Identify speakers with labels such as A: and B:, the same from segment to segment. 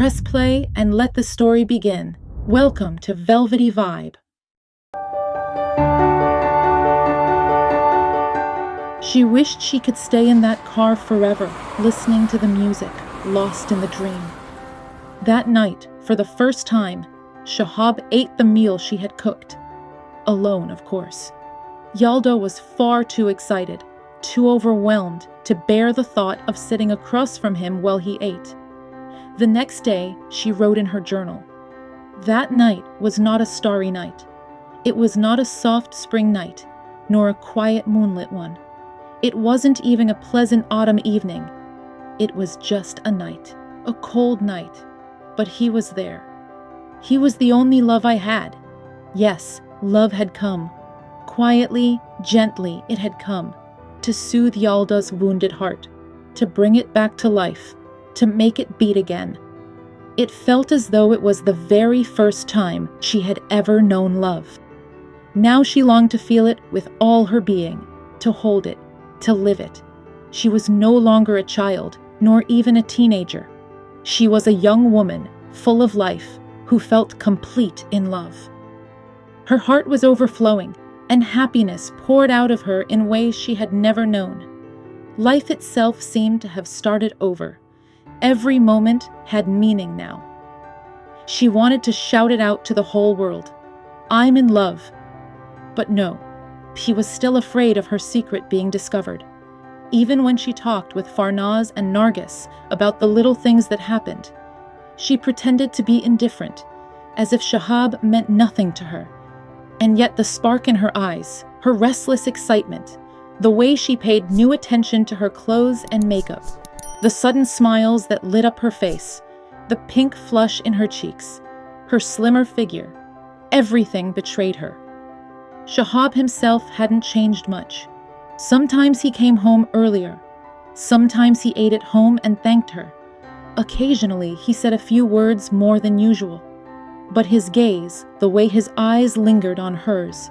A: Press play and let the story begin. Welcome to Velvety Vibe. She wished she could stay in that car forever, listening to the music, lost in the dream. That night, for the first time, Shahaab ate the meal she had cooked. Alone, of course. Yalda was far too excited, too overwhelmed to bear the thought of sitting across from him while he ate. The next day, she wrote in her journal. That night was not a starry night. It was not a soft spring night, nor a quiet moonlit one. It wasn't even a pleasant autumn evening. It was just a night, a cold night. But he was there. He was the only love I had. Yes, love had come. Quietly, gently, it had come, to soothe Yalda's wounded heart, to bring it back to life, to make it beat again. It felt as though it was the very first time she had ever known love. Now she longed to feel it with all her being, to hold it, to live it. She was no longer a child, nor even a teenager. She was a young woman, full of life, who felt complete in love. Her heart was overflowing, and happiness poured out of her in ways she had never known. Life itself seemed to have started over. Every moment had meaning now. She wanted to shout it out to the whole world. I'm in love. But no, she was still afraid of her secret being discovered. Even when she talked with Farnaz and Nargis about the little things that happened, she pretended to be indifferent, as if Shahaab meant nothing to her. And yet the spark in her eyes, her restless excitement, the way she paid new attention to her clothes and makeup, the sudden smiles that lit up her face, the pink flush in her cheeks, her slimmer figure, everything betrayed her. Shahaab himself hadn't changed much. Sometimes he came home earlier. Sometimes he ate at home and thanked her. Occasionally he said a few words more than usual. But his gaze, the way his eyes lingered on hers,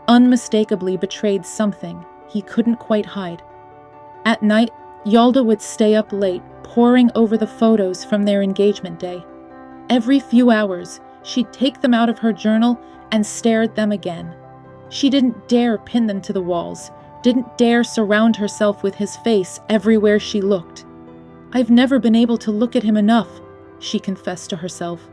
A: unmistakably betrayed something he couldn't quite hide. At night, Yalda would stay up late, poring over the photos from their engagement day. Every few hours, she'd take them out of her journal and stare at them again. She didn't dare pin them to the walls, didn't dare surround herself with his face everywhere she looked. I've never been able to look at him enough, she confessed to herself.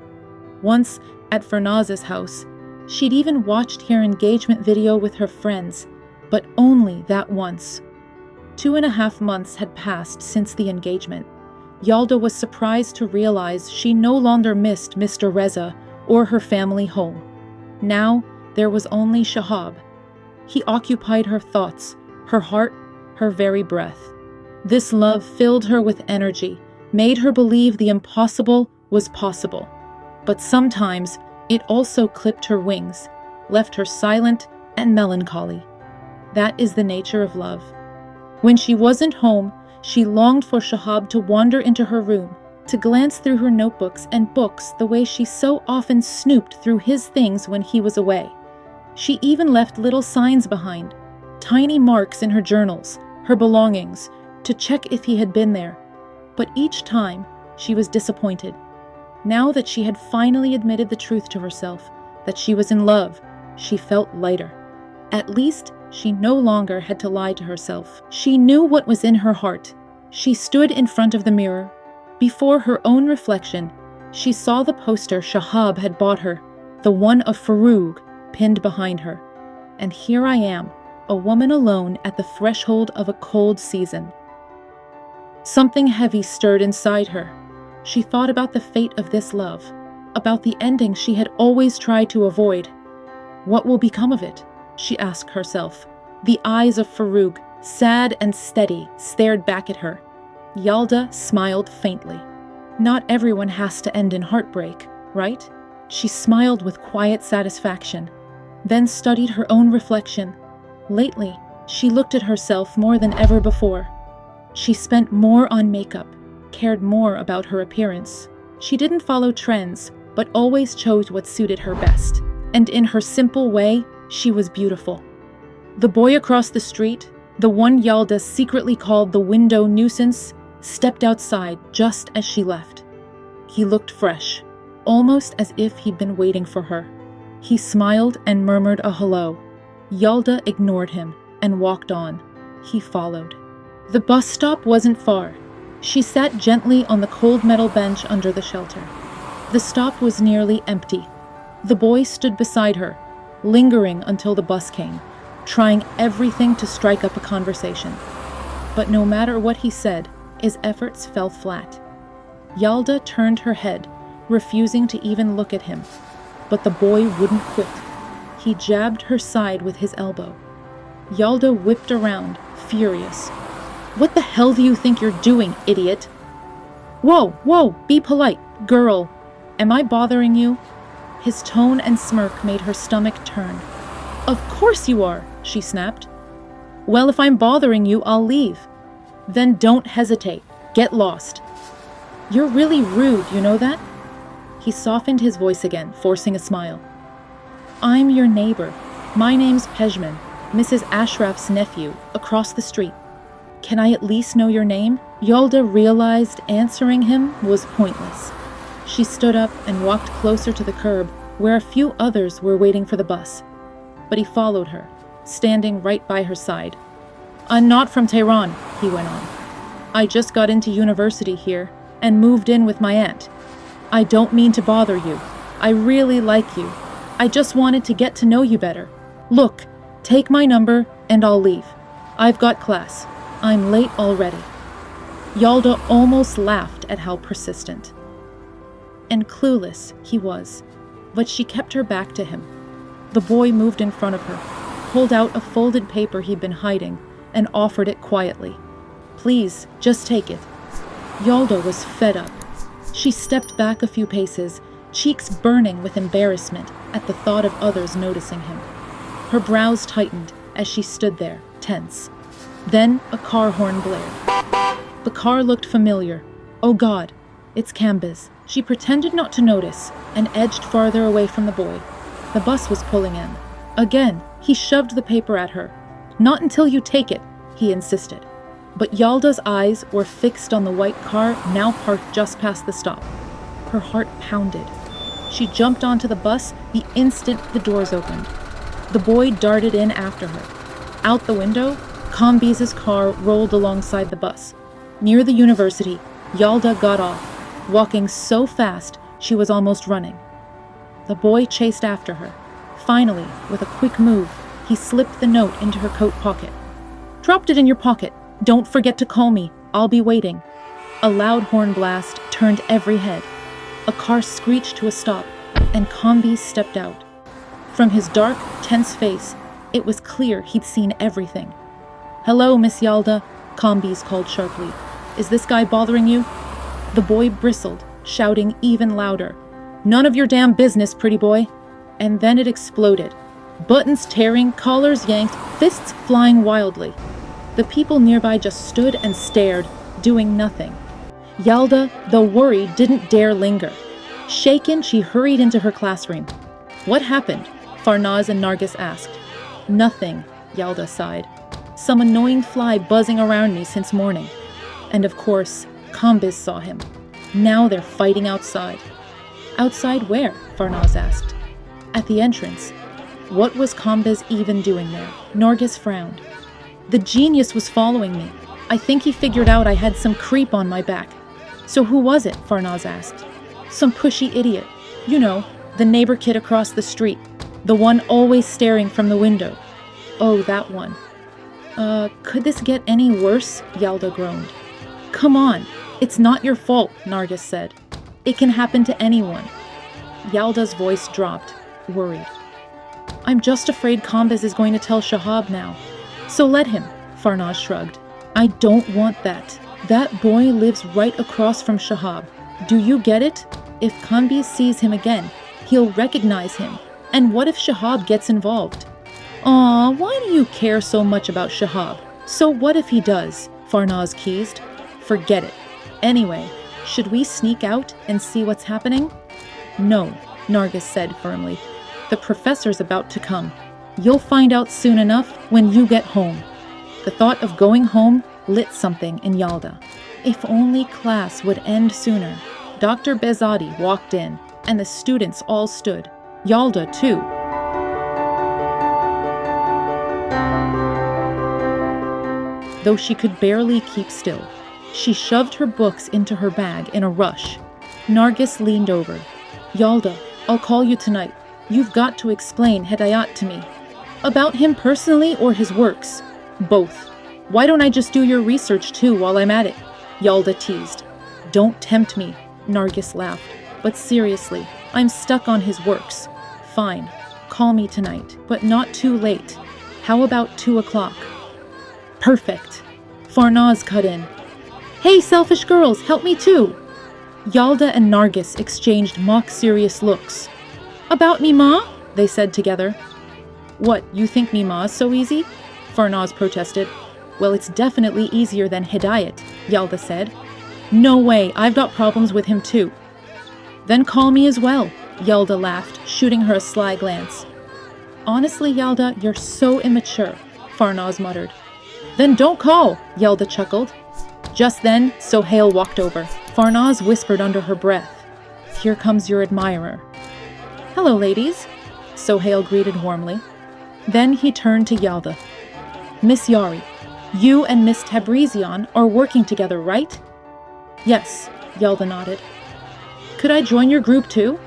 A: Once, at Farnaz's house, she'd even watched their engagement video with her friends, but only that once. 2.5 months had passed since the engagement. Yalda was surprised to realize she no longer missed Mr Reza or her family home. Now, there was only Shahaab. He occupied her thoughts, her heart, her very breath. This love filled her with energy, made her believe the impossible was possible. But sometimes it also clipped her wings, left her silent and melancholy. That is the nature of love. When she wasn't home, she longed for Shahaab to wander into her room, to glance through her notebooks and books the way she so often snooped through his things when he was away. She even left little signs behind, tiny marks in her journals, her belongings, to check if he had been there. But each time, she was disappointed. Now that she had finally admitted the truth to herself, that she was in love, she felt lighter. At least, she no longer had to lie to herself. She knew what was in her heart. She stood in front of the mirror. Before her own reflection, she saw the poster Shahaab had bought her, the one of Farouk, pinned behind her. And here I am, a woman alone at the threshold of a cold season. Something heavy stirred inside her. She thought about the fate of this love, about the ending she had always tried to avoid. What will become of it? She asked herself. The eyes of Farouk, sad and steady, stared back at her. Yalda smiled faintly. Not everyone has to end in heartbreak, right? She smiled with quiet satisfaction, then studied her own reflection. Lately, she looked at herself more than ever before. She spent more on makeup, cared more about her appearance. She didn't follow trends, but always chose what suited her best. And in her simple way, she was beautiful. The boy across the street, the one Yalda secretly called the window nuisance, stepped outside just as she left. He looked fresh, almost as if he'd been waiting for her. He smiled and murmured a hello. Yalda ignored him and walked on. He followed. The bus stop wasn't far. She sat gently on the cold metal bench under the shelter. The stop was nearly empty. The boy stood beside her, lingering until the bus came, trying everything to strike up a conversation. But no matter what he said, his efforts fell flat. Yalda turned her head, refusing to even look at him. But the boy wouldn't quit. He jabbed her side with his elbow. Yalda whipped around, furious. "What the hell do you think you're doing, idiot?" Whoa, be polite, girl. Am I bothering you?" His tone and smirk made her stomach turn. "Of course you are," she snapped. "Well, if I'm bothering you, I'll leave." "Then don't hesitate. Get lost." "You're really rude, you know that?" He softened his voice again, forcing a smile. "I'm your neighbor. My name's Pejman, Mrs. Ashraf's nephew, across the street. Can I at least know your name?" Yalda realized answering him was pointless. She stood up and walked closer to the curb, where a few others were waiting for the bus. But he followed her, standing right by her side. "I'm not from Tehran," he went on. "I just got into university here and moved in with my aunt. I don't mean to bother you. I really like you. I just wanted to get to know you better. Look, take my number and I'll leave. I've got class. I'm late already." Yalda almost laughed at how persistent and clueless he was, but she kept her back to him. The boy moved in front of her, pulled out a folded paper he'd been hiding, and offered it quietly. "Please, just take it." Yalda was fed up. She stepped back a few paces, cheeks burning with embarrassment at the thought of others noticing him. Her brows tightened as she stood there, tense. Then a car horn blared. The car looked familiar. Oh God, it's Kambiz. She pretended not to notice and edged farther away from the boy. The bus was pulling in. Again, he shoved the paper at her. "Not until you take it," he insisted. But Yalda's eyes were fixed on the white car now parked just past the stop. Her heart pounded. She jumped onto the bus the instant the doors opened. The boy darted in after her. Out the window, Kambiz's car rolled alongside the bus. Near the university, Yalda got off, walking so fast she was almost running. The boy chased after her. Finally, with a quick move, he slipped the note into her coat pocket. "Dropped it in your pocket. Don't forget to call me. I'll be waiting." A loud horn blast turned every head. A car screeched to a stop, and Kambiz stepped out. From his dark, tense face, it was clear he'd seen everything. "Hello, Miss Yalda," Kambiz called sharply. "Is this guy bothering you?" The boy bristled, shouting even louder. "None of your damn business, pretty boy." And then it exploded. Buttons tearing, collars yanked, fists flying wildly. The people nearby just stood and stared, doing nothing. Yalda, though worried, didn't dare linger. Shaken, she hurried into her classroom. "What happened?" Farnaz and Nargis asked. "Nothing," Yalda sighed. "Some annoying fly buzzing around me since morning." And of course, Kambiz saw him. Now they're fighting outside. "Outside where?" Farnaz asked. "At the entrance." What was Kambiz even doing there? Nargis frowned. "The genius was following me. I think he figured out I had some creep on my back." "So who was it?" Farnaz asked. "Some pushy idiot. You know, the neighbor kid across the street. The one always staring from the window." "Oh, that one." Could this get any worse?" Yalda groaned. "Come on, it's not your fault," Nargis said. "It can happen to anyone." Yalda's voice dropped, worried. "I'm just afraid Kambiz is going to tell Shahaab now. So let him," Farnaz shrugged. "I don't want that. That boy lives right across from Shahaab. Do you get it? If Kambiz sees him again, he'll recognize him. And what if Shahaab gets involved?" "Aw, why do you care so much about Shahaab? So what if he does?" Farnaz keezed. "Forget it. Anyway, should we sneak out and see what's happening?" "No," Nargis said firmly. "The professor's about to come. You'll find out soon enough when you get home." The thought of going home lit something in Yalda. If only class would end sooner. Dr. Behzadi walked in, and the students all stood. Yalda, too. Though she could barely keep still, she shoved her books into her bag in a rush. Nargis leaned over. Yalda, I'll call you tonight. You've got to explain Hidayat to me. About him personally or his works? Both. Why don't I just do your research too while I'm at it? Yalda teased. Don't tempt me, Nargis laughed. But seriously, I'm stuck on his works. Fine, call me tonight, but not too late. How about 2 o'clock? Perfect. Farnaz cut in. Hey, selfish girls, help me too. Yalda and Nargis exchanged mock-serious looks. About Mima? They said together. What, you think Mima is so easy? Farnaz protested. Well, it's definitely easier than Hidayat, Yalda said. No way, I've got problems with him too. Then call me as well, Yalda laughed, shooting her a sly glance. Honestly, Yalda, you're so immature, Farnaz muttered. Then don't call, Yalda chuckled. Just then, Sohail walked over. Farnaz whispered under her breath. Here comes your admirer. Hello, ladies, Sohail greeted warmly. Then he turned to Yalda. Miss Yari, you and Miss Tabrizian are working together, right? Yes, Yalda nodded. Could I join your group too?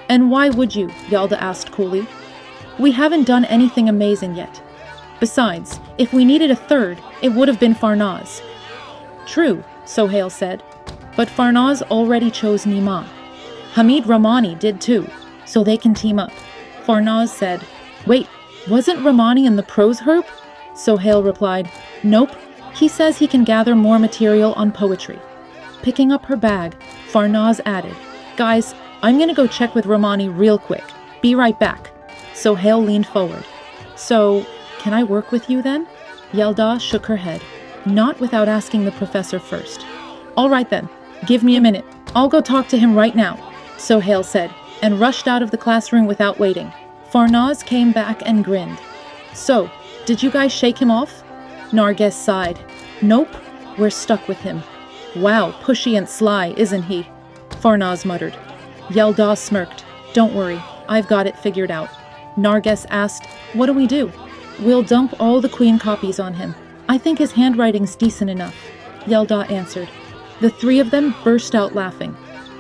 A: And why would you? Yalda asked coolly. We haven't done anything amazing yet. Besides, if we needed a third, it would have been Farnaz. True, Sohail said, but Farnaz already chose Nima. Hamid Ramani did too, so they can team up. Farnaz said, Wait, wasn't Ramani in the prose herb? Sohail replied, Nope, he says he can gather more material on poetry. Picking up her bag, Farnaz added, Guys, I'm gonna go check with Ramani real quick. Be right back. Sohail leaned forward. So, can I work with you then? Yalda shook her head. Not without asking the professor first. All right then, give me a minute. I'll go talk to him right now, Sohail said, and rushed out of the classroom without waiting. Farnaz came back and grinned. So, did you guys shake him off? Nargis sighed. Nope, we're stuck with him. Wow, pushy and sly, isn't he? Farnaz muttered. Yalda smirked. Don't worry, I've got it figured out. Nargis asked, What do we do? We'll dump all the queen copies on him. I think his handwriting's decent enough, Yalda answered. The three of them burst out laughing.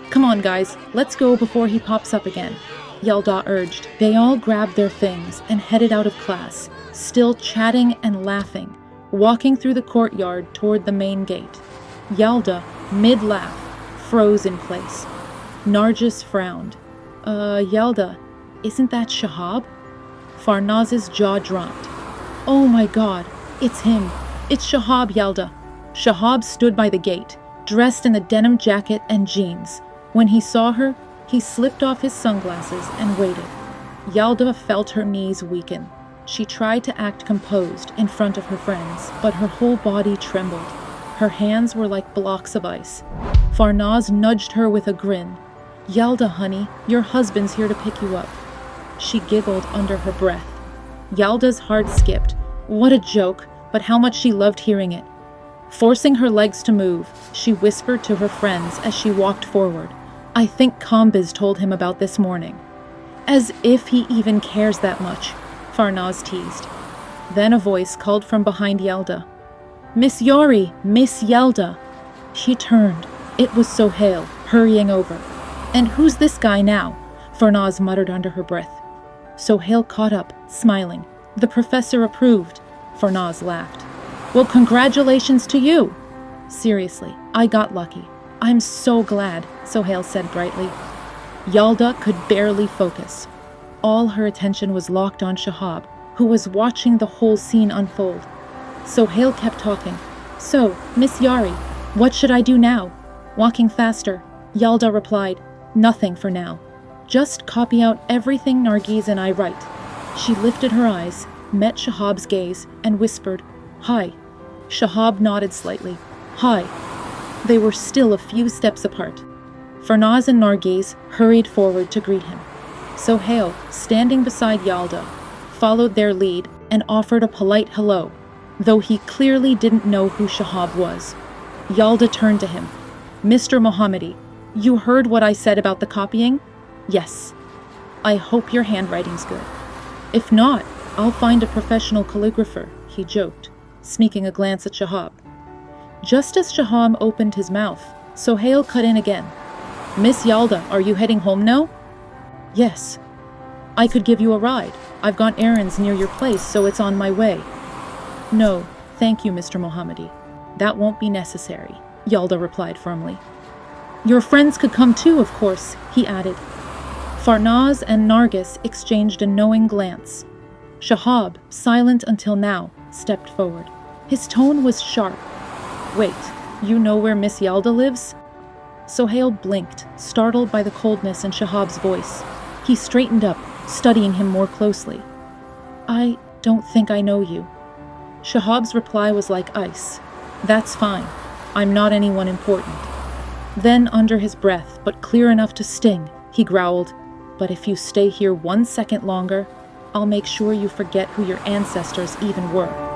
A: Come on, guys, let's go before he pops up again, Yalda urged. They all grabbed their things and headed out of class, still chatting and laughing, walking through the courtyard toward the main gate. Yalda, mid-laugh, froze in place. Nargis frowned. Yalda, isn't that Shahaab? Farnaz's jaw dropped. Oh my god, it's him. It's Shahaab, Yalda. Shahaab stood by the gate, dressed in a denim jacket and jeans. When he saw her, he slipped off his sunglasses and waited. Yalda felt her knees weaken. She tried to act composed in front of her friends, but her whole body trembled. Her hands were like blocks of ice. Farnaz nudged her with a grin. Yalda, honey, your husband's here to pick you up. She giggled under her breath. Yalda's heart skipped. What a joke, but how much she loved hearing it. Forcing her legs to move, she whispered to her friends as she walked forward. I think Kambiz told him about this morning. As if he even cares that much, Farnaz teased. Then a voice called from behind Yalda. Miss Yari, Miss Yalda. She turned. It was Sohail, hurrying over. And who's this guy now? Farnaz muttered under her breath. Sohail caught up, smiling. The professor approved. Farnaz laughed. Well, congratulations to you. Seriously, I got lucky. I'm so glad, Sohail said brightly. Yalda could barely focus. All her attention was locked on Shahaab, who was watching the whole scene unfold. Sohail kept talking. So, Miss Yari, what should I do now? Walking faster, Yalda replied. Nothing for now. Just copy out everything Nargis and I write. She lifted her eyes, met Shahab's gaze, and whispered, Hi. Shahaab nodded slightly. Hi. They were still a few steps apart. Farnaz and Nargis hurried forward to greet him. Sohail, standing beside Yalda, followed their lead and offered a polite hello, though he clearly didn't know who Shahaab was. Yalda turned to him. Mr. Mohammadi, You heard what I said about the copying? Yes. I hope your handwriting's good. If not, I'll find a professional calligrapher, he joked, sneaking a glance at Shahaab. Just as Shahaab opened his mouth, Sohail cut in again. Miss Yalda, are you heading home now? Yes. I could give you a ride. I've got errands near your place, so it's on my way. No, thank you, Mr. Mohammadi. That won't be necessary, Yalda replied firmly. Your friends could come too, of course, he added. Farnaz and Nargis exchanged a knowing glance. Shahaab, silent until now, stepped forward. His tone was sharp. Wait, you know where Miss Yalda lives? Sohail blinked, startled by the coldness in Shahab's voice. He straightened up, studying him more closely. I don't think I know you. Shahab's reply was like ice. That's fine. I'm not anyone important. Then, under his breath, but clear enough to sting, he growled, But if you stay here 1 second longer, I'll make sure you forget who your ancestors even were.